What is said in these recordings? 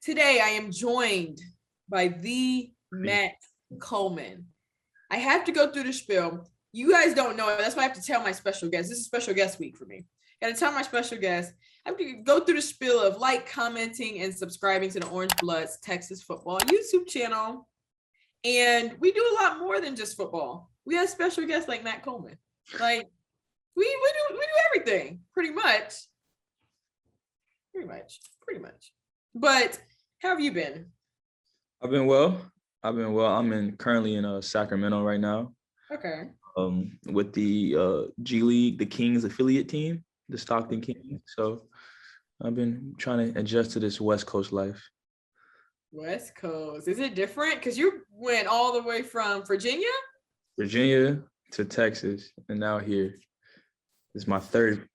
Today I am joined by the Matt Coleman. I have to go through the spiel. You guys don't know it. That's why I have to tell my special guest. This is special guest week for me. I got to tell my special guest. I have to go through the spiel of commenting, and subscribing to the Orange Bloods Texas football YouTube channel. And we do a lot more than just football. We have special guests like Matt Coleman. Like we do everything pretty much. But how have you been? I've been well. I'm currently in Sacramento right now. Okay. With the G League, the Kings affiliate team, the Stockton Kings. So I've been trying to adjust to this West Coast life. West Coast. Is it different? Because you went all the way from Virginia to Texas, and now here. It's my third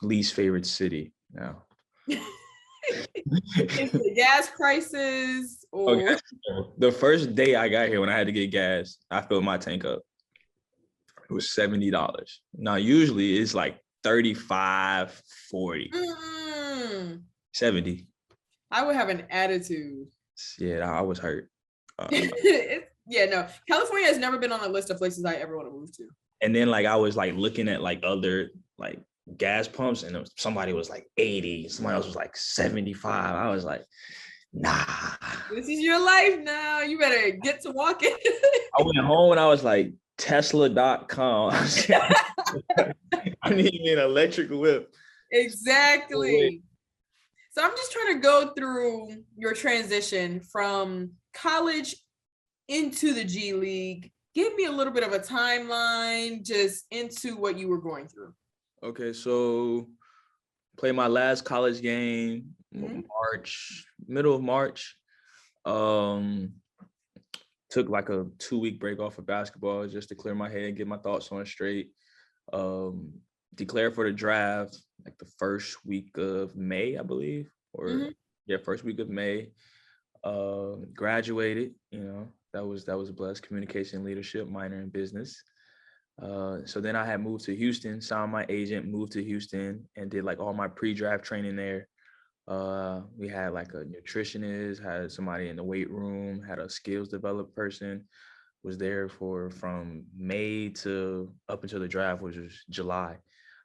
least favorite city now. Is the gas prices or okay. The first day I got here, when I had to get gas, I filled my tank up. It was $70. Now usually it's like 35, 40, 70. I would have an attitude. Yeah, I was hurt. No. California has never been on the list of places I ever want to move to. And then I was looking at other gas pumps, and somebody was 80, somebody else was 75. I was like, nah. This is your life now. You better get to walking. I went home and I was like, Tesla.com. I need an electric whip. Exactly. So I'm just trying to go through your transition from college into the G League. Give me a little bit of a timeline just into what you were going through. Okay, so played my last college game middle of March. Took a 2-week break off of basketball just to clear my head, get my thoughts on straight. Declared for the draft the first week of May, I believe, first week of May. Graduated, that was blessed. Communication leadership, minor in business. So then I had moved to Houston, signed my agent, moved to Houston, and did all my pre-draft training there. We had a nutritionist, had somebody in the weight room, had a skills developed person, was there from May to up until the draft, which was July.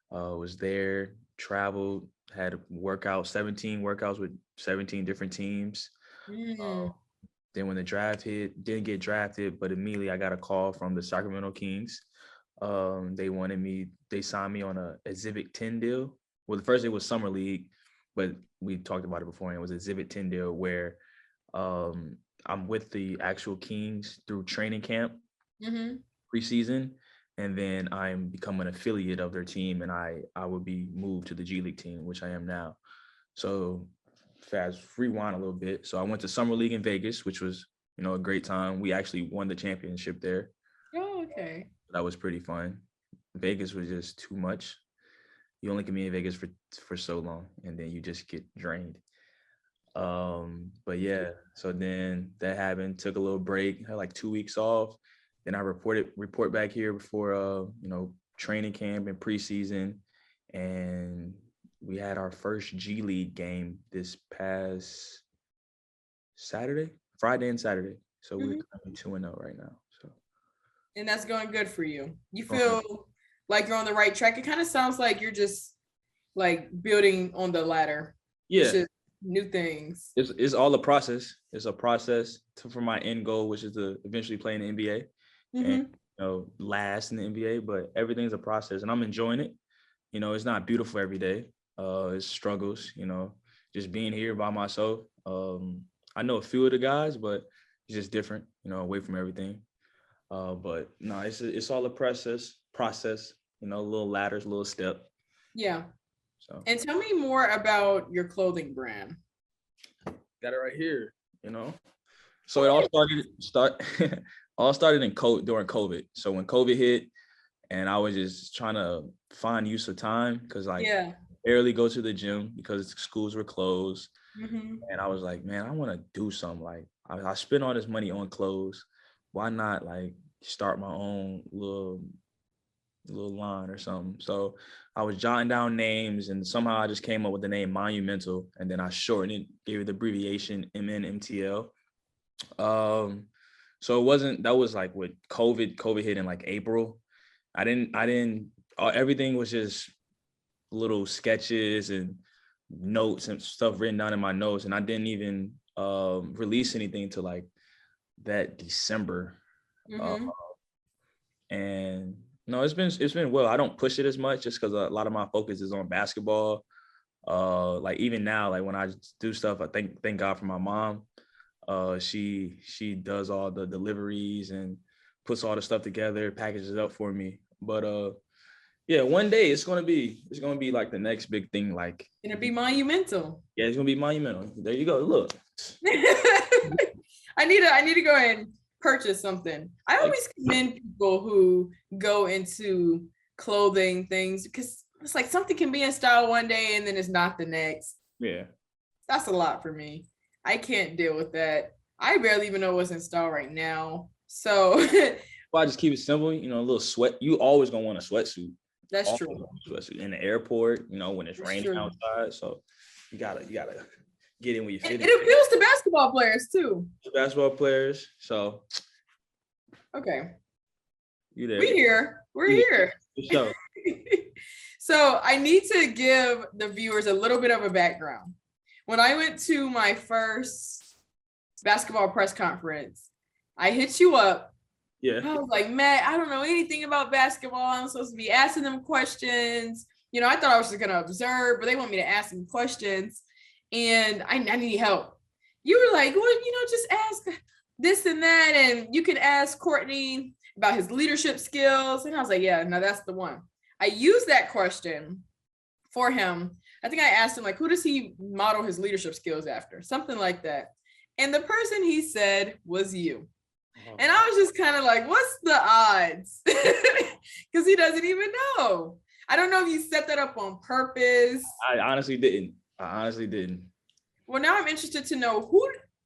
Was there, traveled, had 17 workouts with 17 different teams. Then when the draft hit, didn't get drafted, but immediately I got a call from the Sacramento Kings. They signed me on a Exhibit 10 deal. Well, the first it was Summer League, but we talked about it before, and it was Exhibit 10 deal where I'm with the actual Kings through training camp, preseason, and then I'm become an affiliate of their team, and I would be moved to the G League team, which I am now. So fast rewind a little bit. So I went to Summer League in Vegas, which was, a great time. We actually won the championship there. Oh, okay. That was pretty fun. Vegas was just too much. You only can be in Vegas for so long, and then you just get drained. But yeah, so then that happened, took a little break, had 2 weeks off. Then I report back here before training camp and preseason, and we had our first G League game this past Friday and Saturday. So we're 2-0 right now. So. And that's going good for you. You feel like you're on the right track. It kind of sounds like you're just building on the ladder. Yeah. New things. It's all a process. It's a process for my end goal, which is to eventually play in the NBA and last in the NBA. But everything's a process, and I'm enjoying it. It's not beautiful every day. It's struggles. Just being here by myself. I know a few of the guys, but it's just different. Away from everything. But no, it's all a process. Little ladders, little step. Yeah. So. And tell me more about your clothing brand. Got it right here. So it all started during COVID. So when COVID hit, and I was just trying to find use of time because barely go to the gym because schools were closed. And I was like, man, I want to do something. I spend all this money on clothes. Why not start my own little little line or something. So I was jotting down names, and somehow I just came up with the name Monumental, and then I shortened it, gave it the abbreviation MNMTL. So it wasn't, that was like with COVID hit in like April. Everything was just little sketches and notes and stuff written down in my notes. And I didn't even release anything to like that December. Mm-hmm. And no, it's been well. I don't push it as much just because a lot of my focus is on basketball. Like even now, like when I do stuff, I thank God for my mom. She does all the deliveries and puts all the stuff together, packages it up for me. But yeah, one day it's gonna be like the next big thing. Like It'll be monumental. yeah, it's gonna be monumental. There you go. Look. I need to go and purchase something. I always commend people who go into clothing things because it's like something can be in style one day and then it's not the next. Yeah. That's a lot for me. I can't deal with that. I barely even know what's in style right now. So well, I just keep it simple, a little sweat. You always gonna want a sweatsuit. That's true. Sweatsuit in the airport, when it's raining outside. So you gotta get in where you fit. It appeals to basketball players too. Basketball players. So okay. You there. We're here. So. So I need to give the viewers a little bit of a background. When I went to my first basketball press conference, I hit you up. Yeah. I was like, Matt, I don't know anything about basketball. I'm supposed to be asking them questions. I thought I was just going to observe, but they want me to ask them questions. And I need help. You were like, well, just ask this and that. And you can ask Courtney about his leadership skills. And I was like, yeah, no, that's the one. I used that question for him. I think I asked him, like, who does he model his leadership skills after? Something like that. And the person he said was you. And I was just kind of like, what's the odds? Because he doesn't even know. I don't know if you set that up on purpose. I honestly didn't. Well, now I'm interested to know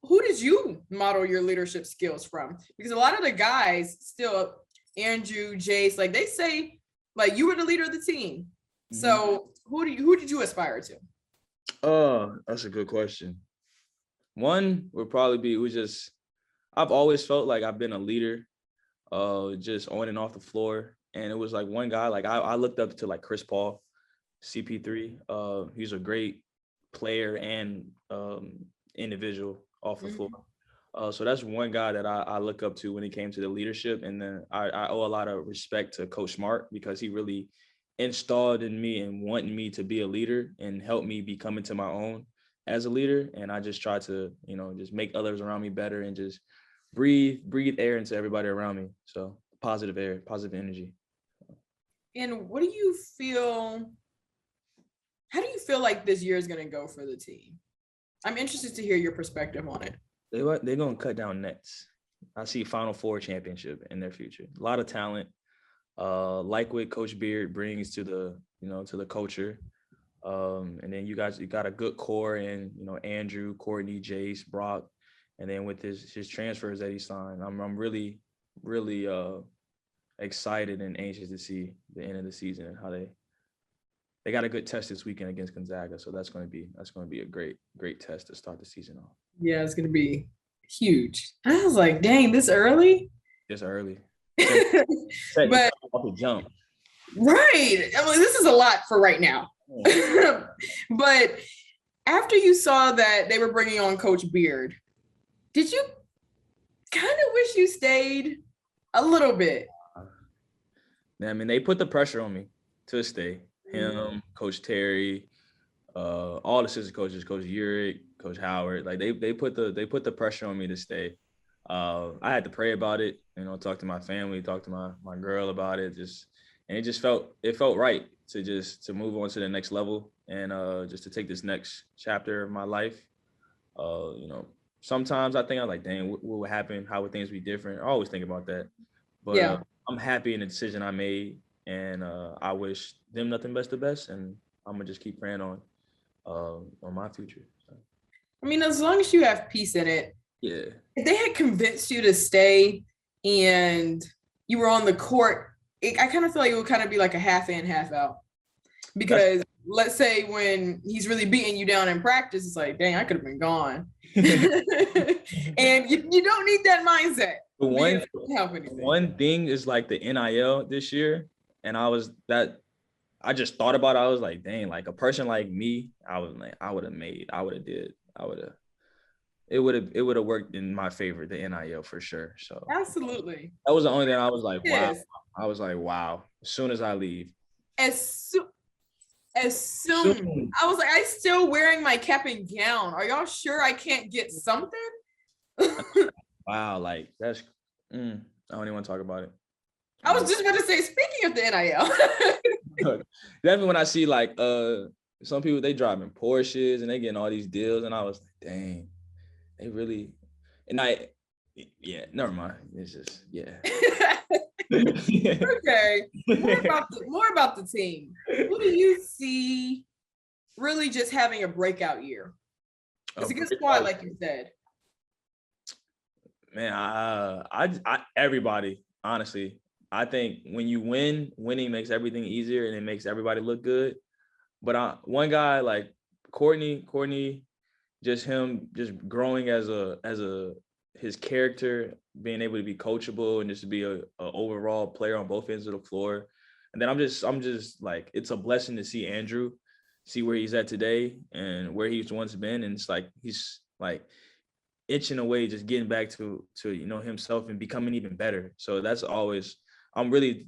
who did you model your leadership skills from? Because a lot of the guys still, Andrew, Jace, like they say, like you were the leader of the team. Mm-hmm. So who did you aspire to? That's a good question. One would probably be I've always felt like I've been a leader, just on and off the floor. And it was like one guy, like I looked up to like Chris Paul, CP3. He's a great player and individual off the floor. So that's one guy that I look up to when it came to the leadership. And then I owe a lot of respect to Coach Smart because he really installed in me and wanting me to be a leader and help me be coming to my own as a leader. And I just try to, just make others around me better and just breathe air into everybody around me. So positive air, positive energy. And how do you feel like this year is going to go for the team? I'm interested to hear your perspective on it. They're going to cut down nets. I see Final Four championship in their future. A lot of talent, like what Coach Beard brings to the culture. And then you got a good core in, Andrew, Courtney, Jace, Brock. And then with his transfers that he signed, I'm really, really excited and anxious to see the end of the season and how they got a good test this weekend against Gonzaga. So that's going to be a great test to start the season off. Yeah, it's going to be huge. I was like, dang, this early? It's early. But off the jump. Right. I mean, this is a lot for right now. Yeah. But after you saw that they were bringing on Coach Beard, did you kind of wish you stayed a little bit? I mean, they put the pressure on me to stay. Him, Coach Terry, all the assistant coaches, Coach Urick, Coach Howard, like they put the pressure on me to stay. I had to pray about it, talk to my family, talk to my girl about it, and it felt right to move on to the next level and just to take this next chapter of my life. Sometimes I think I'm like, dang, what would happen? How would things be different? I always think about that, but yeah. I'm happy in the decision I made. And I wish them nothing but the best, and I'm gonna just keep praying on my future. So. I mean, as long as you have peace in it. Yeah. If they had convinced you to stay and you were on the court I kind of feel like it would kind of be like a half in, half out. Because let's say when he's really beating you down in practice, it's like, dang, I could have been gone. And you don't need that mindset. One thing is like the NIL this year. And I just thought about it. I was like, dang, like a person like me, it would have worked in my favor, the NIL for sure. So absolutely. That was the only thing I was like, wow. Yes. I was like, wow. As soon as I leave. As soon I was like, I'm still wearing my cap and gown. Are y'all sure I can't get something? Wow, like that's I don't even want to talk about it. I was just about to say, speaking of the NIL. Definitely when I see like some people, they driving Porsches and they getting all these deals, and I was like, dang, they really, yeah, never mind. It's just, yeah. Okay. More about the team. Who do you see really just having a breakout year? It's a good squad, like you said. Man, I everybody, honestly. I think when you winning makes everything easier and it makes everybody look good. But one guy like Courtney, just him just growing as his character, being able to be coachable and just to be a overall player on both ends of the floor. And then I'm just like, it's a blessing to see Andrew, see where he's at today and where he's once been. And it's like he's like itching away, just getting back to himself and becoming even better. So that's always, I'm really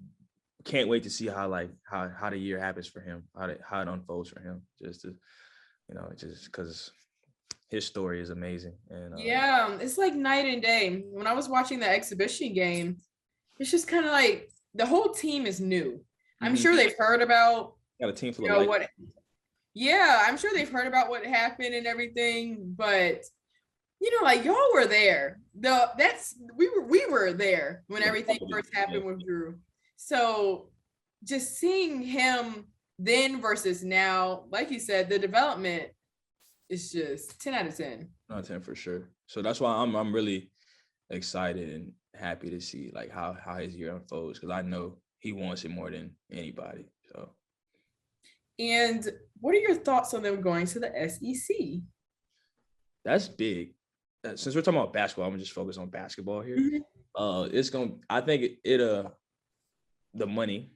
can't wait to see how the year happens for him, how it unfolds for him, just because his story is amazing. And yeah, it's like night and day. When I was watching the exhibition game, it's just kind of like the whole team is new. I'm sure they've heard about got a team full of what. Yeah, I'm sure they've heard about what happened and everything, but like y'all were there. We were there when everything first happened with Drew. So just seeing him then versus now, like you said, the development is just 10 out of 10. Not 10 for sure. So that's why I'm really excited and happy to see like how his year unfolds, because I know he wants it more than anybody. So. And what are your thoughts on them going to the SEC? That's big. Since we're talking about basketball, I'm gonna just focus on basketball here. Mm-hmm. I think the money.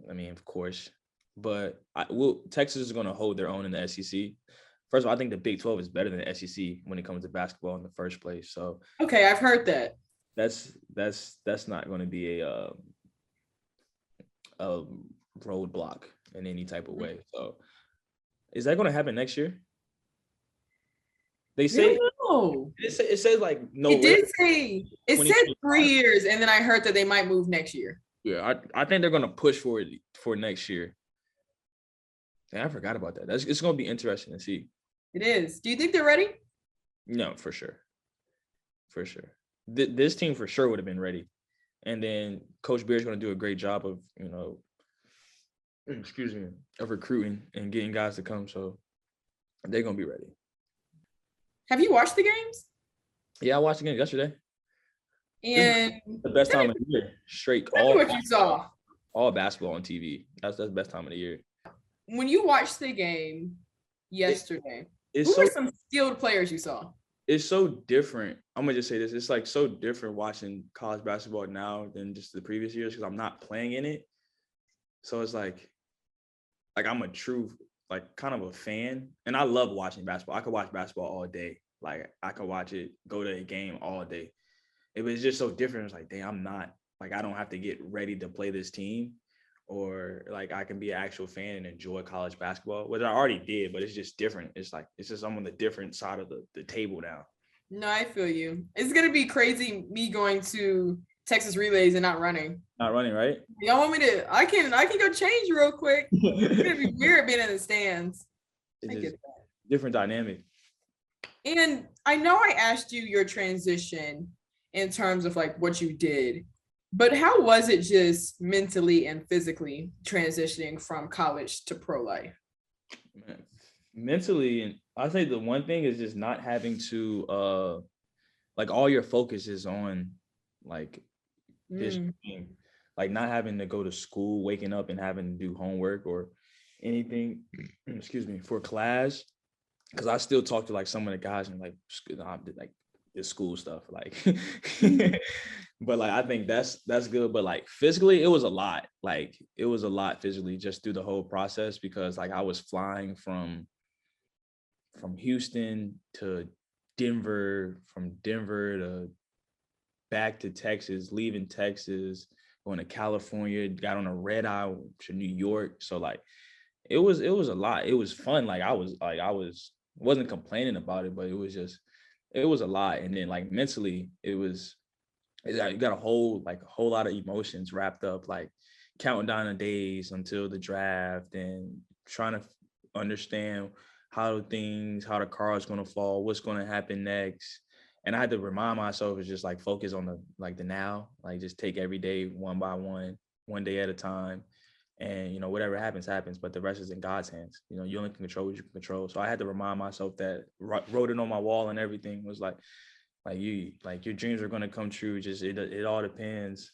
I mean, of course, but Texas is gonna hold their own in the SEC. First of all, I think the Big 12 is better than the SEC when it comes to basketball in the first place. So okay, I've heard that. That's not going to be a roadblock in any type of way. So is that going to happen next year? They say no. It says like no. It did say it said 3 years, and then I heard that they might move next year. Yeah, I think they're going to push for it for next year. Yeah, I forgot about that. It's going to be interesting to see. It is. Do you think they're ready? No, for sure. For sure. This team for sure would have been ready. And then Coach Beard's going to do a great job of, of recruiting and getting guys to come. So they're going to be ready. Have you watched the games? Yeah, I watched the game yesterday. And the best time of the year. Straight. Tell me what you saw. All basketball on TV. That's the best time of the year. When you watched the game yesterday, who were some skilled players you saw? It's so different. I'm gonna just say this. It's like so different watching college basketball now than just the previous years because I'm not playing in it. So it's like I'm a true kind of a fan, and I love watching basketball. I could watch basketball all day. Like I could watch it, go to a game all day. It was just so different. It's like, dang, I'm not I don't have to get ready to play this team, or I can be an actual fan and enjoy college basketball, which I already did, but it's just different. It's just I'm on the different side of the table now. No, I feel you. It's gonna be crazy me going to Texas relays and not running. Not running, right? Y'all want me to? I can go change real quick. It's gonna be weird being in the stands. I get that. Different dynamic. And I know I asked you your transition in terms of what you did. But how was it just mentally and physically transitioning from college to pro life? Mentally, and I say the one thing is just not having to all your focus is on this thing. like not having to go to school, waking up and having to do homework or anything, excuse me, for class. Cause I still talk to like some of the guys and like the school stuff, like, but like, I think that's good. But like physically, it was a lot. Like it was a lot physically just through the whole process, because like I was flying from Houston to Denver, from Denver to back to Texas, leaving Texas, going to California, got on a red eye to New York. So like it was a lot. It was fun. Like I wasn't complaining about it, but it was a lot. And then like mentally, you got a whole lot of emotions wrapped up, like counting down the days until the draft and trying to understand how the car is going to fall, what's going to happen next. And I had to remind myself to just like focus on the now, like just take every day one by one day at a time. And, whatever happens, but the rest is in God's hands. You only can control what you can control. So I had to remind myself that, wrote it on my wall and everything, was like your dreams are going to come true. Just, it all depends.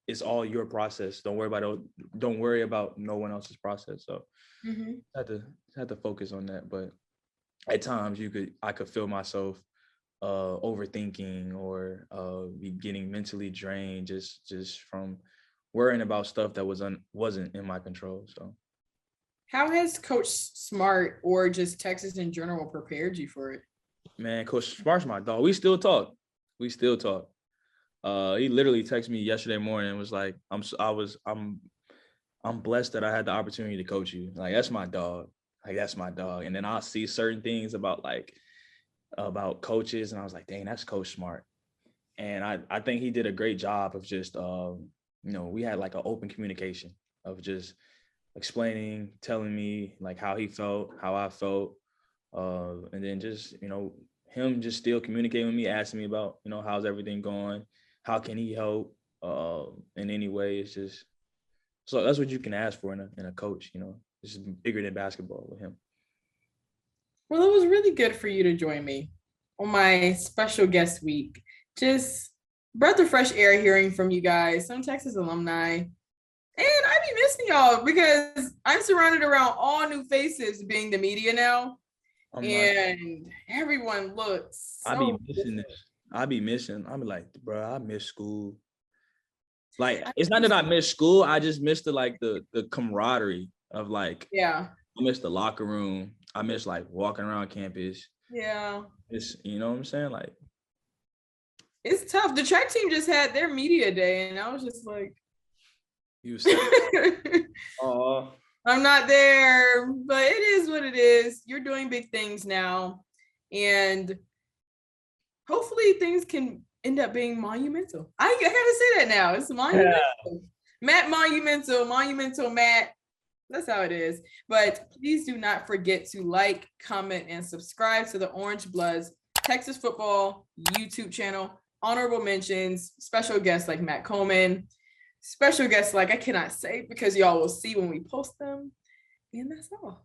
It's all your process. Don't worry about no one else's process. So I had to focus on that. But at times I could feel myself overthinking or be getting mentally drained just from worrying about stuff that wasn't in my control. So how has Coach Smart or just Texas in general prepared you for it? Man, Coach Smart's my dog. We still talk. He literally texted me yesterday morning and was like, I'm blessed that I had the opportunity to coach you. Like, that's my dog. And then I'll see certain things about coaches, and I was like, dang, that's Coach Smart. And I think he did a great job of just we had like an open communication of just explaining, telling me like how he felt, how I felt. And then just, him just still communicating with me, asking me about, how's everything going? How can he help in any way? It's just, so that's what you can ask for in a coach, it's bigger than basketball with him. Well, it was really good for you to join me on my special guest week. Just breath of fresh air hearing from you guys, some Texas alumni. And I be missing y'all because I'm surrounded around all new faces being the media now. Everyone looks so I be missing this. I be like, bro, I miss school. Like, it's not that I miss school. I just miss the camaraderie of like, yeah. I miss the locker room. I miss like walking around campus. Yeah. It's, you know what I'm saying? Like, it's tough. The track team just had their media day, and I was just like, you said, oh, I'm not there, but it is what it is. You're doing big things now, and hopefully things can end up being monumental. I gotta say that now. It's monumental. Yeah. Matt monumental Matt. That's how it is. But please do not forget to like, comment, and subscribe to the Orange Bloods Texas football YouTube channel. Honorable mentions, special guests like Matt Coleman, special guests like I cannot say because y'all will see when we post them. And that's all.